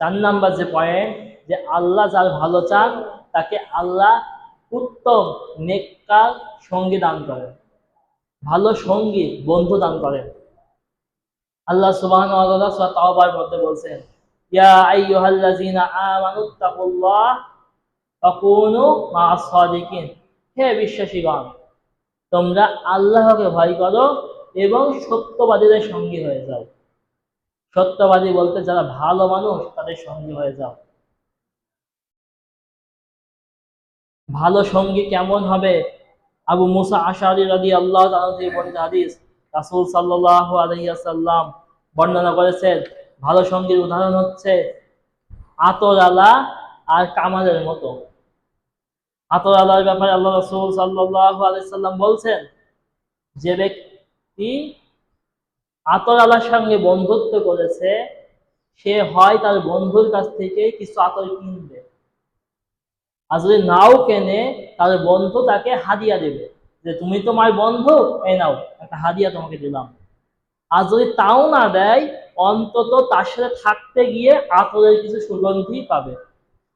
4 number যে point, যে আল্লাহ যার ভালো চান তাকে আল্লাহ উত্তম নেককার সঙ্গী দান করেন, ভালো সঙ্গী বন্ধু দান করেন। আল্লাহ সুবহানাহু ওয়া তাআলা সূরা তাওবার মধ্যে বলছেন, ইয়া আইয়ুহাল্লাযীনা আমানুত্তাকুল্লাহ ওয়া কুনু মা'আস সাদিকিন, হে বিশ্বাসীগণ তোমরা আল্লাহকে ভয় করো এবং সত্যবাদীদের সঙ্গী হয়ে যাও। সত্যবাদী বলতে যারা ভালো মানুষ তাদের সঙ্গী হয়ে যাও। ভালো সঙ্গী কেমন হবে? আবু মুসা আশআরী রাদিয়াল্লাহু তাআলা থেকে বর্ণিত হাদিস, রাসূল সাল্লাল্লাহু আলাইহি ওয়াসাল্লাম বর্ণনা করেছেন, ভালো সঙ্গীর উদাহরণ হচ্ছে আতরালা আর কামালের মতো। আতরালার ব্যাপারে আল্লাহ রাসূল সাল্লাল্লাহু আলাইহি ওয়াসাল্লাম বলছেন, যে ব্যক্তি আতরালার সঙ্গে বন্ধুত্ব করেছে সে হয় তার বন্ধুর কাছ থেকে কিছু আতর কিনবে, আর যদি নাও কেনে তাহলে বন্ধু তাকে হাদিয়া দেবে, যে তুমি তোমার বন্ধু, এই নাও একটা হাদিয়া তোমাকে দিলাম। আর যদি তাও না দেয় অন্তত তার সাথে থাকতে গিয়ে আতরের কিছু সুগন্ধি পাবে।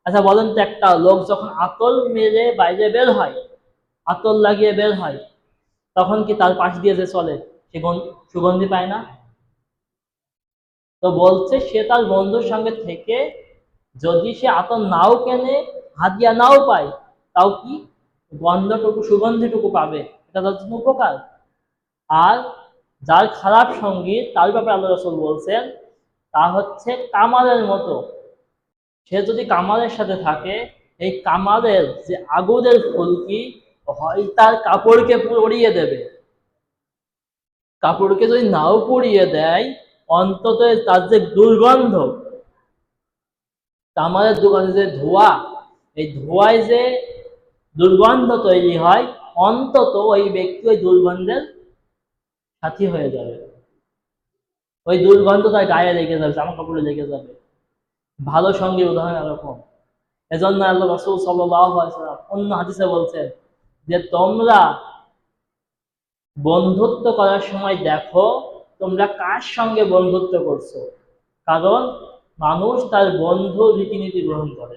আচ্ছা বলেন তো, একটা লোক যখন আতর মেরে বাইরে বের হয়, আতর লাগিয়ে বের হয়, তখন কি তার পাশ দিয়ে যে চলে সে সুগন্ধি পায় না? তো বলছে সে তার বন্ধুর সঙ্গে থেকে যদি সে আতর নাও কেনে, হাদিয়া নাও পায়, তাও কি গন্ধটুকু সুগন্ধিটুকু পাবে, এটা তার জন্য উপকার। আর যার খারাপ সঙ্গী তার ব্যাপারে আল্লাহ রাসূল বলছেন তা হচ্ছে কামালের মতো। সে যদি কামালের সাথে থাকে, এই কামালের যে আগুনের ফুলকি হয় তার কাপড়কে পুড়িয়ে দেবে, কাপড়কে যদি নাও পুড়িয়ে দেয় অন্তত তার যে দুর্গন্ধ, কামালের দোকানে যে ধোঁয়া, এই ধোঁয়ায় যে দুর্গন্ধ তৈরি হয়, অন্তত ওই ব্যক্তি ওই দুর্গন্ধের সাথী হয়ে যাবে, ওই দুর্গন্ধ তার গায়ে লেগে যাবে, জামা কাপড়ে লেগে যাবে। ভালো সঙ্গীর উদাহরণ এরকম। এজন্য আল্লাহ রাসূল সাল্লাল্লাহু আলাইহি ওয়াসাল্লাম অন্য হাদিসে বলছেন যে তোমরা বন্ধুত্ব করার সময় দেখো তোমরা কার সঙ্গে বন্ধুত্ব করছো, কারণ মানুষ তার বন্ধু রীতিনীতি গ্রহণ করে।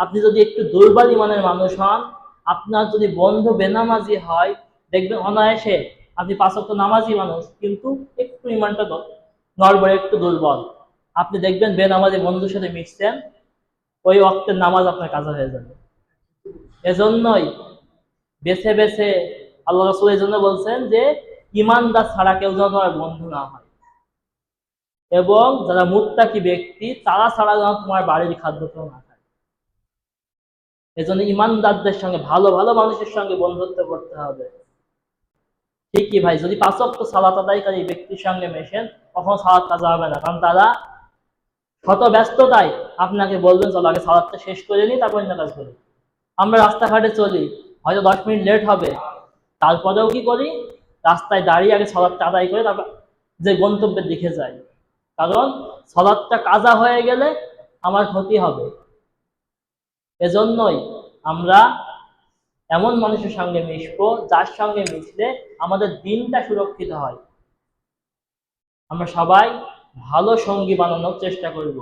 আপনি যদি একটু দুর্বল ইমানের মানুষ হন, আপনার যদি বন্ধু বেনামাজি হয়, দেখবেন অনায়াসে আপনি 5 ওয়াক্ত নামাজি মানুষ কিন্তু একটু ইমানটা নড়বড়ে, একটু দুর্বল, আপনি দেখবেন বেনামাজি বন্ধুর সাথে মিশছেন, ওই ওয়াক্তের নামাজ আপনার কাজা হয়ে যাবে। এজন্যই বেছে বেছে আল্লাহ রাসূল এই জন্য বলছেন যে ইমানদার ছাড়া কেউ যেন তোমার বন্ধু না হয়, এবং যারা মুত্তাকি ব্যক্তি তারা ছাড়া যেন তোমার বাড়ির খাদ্য কেউ না খায়। এজন্য ইমানদারদের সঙ্গে, ভালো ভালো মানুষের সঙ্গে বন্ধুত্ব করতে হবে। ঠিকই ভাই, যদি 5 ওয়াক্ত সালাত আদায়কারী ব্যক্তির সঙ্গে মেশেন কখনো সালাত কাজা হবে না, কারণ তারা শত ব্যস্ততায় আপনাকে বলবেন চলো আগে সালাতটা শেষ করে নিই তারপর অন্য কাজ করি। আমরা রাস্তাঘাটে চলি, হয়তো 10 মিনিট লেট হবে, তারপরেও কি করি, রাস্তায় দাঁড়িয়ে আগে সালাতটা আদায় করে তারপর যে গন্তব্যের দিকে যাই, কারণ সালাতটা কাজা হয়ে গেলে আমার ক্ষতি হবে। এজন্যই আমরা এমন মানুষের সঙ্গে মিশবো যার সঙ্গে মিশলে আমাদের দিনটা সুরক্ষিত হয়। আমরা সবাই ভালো সঙ্গী বানানোর চেষ্টা করব।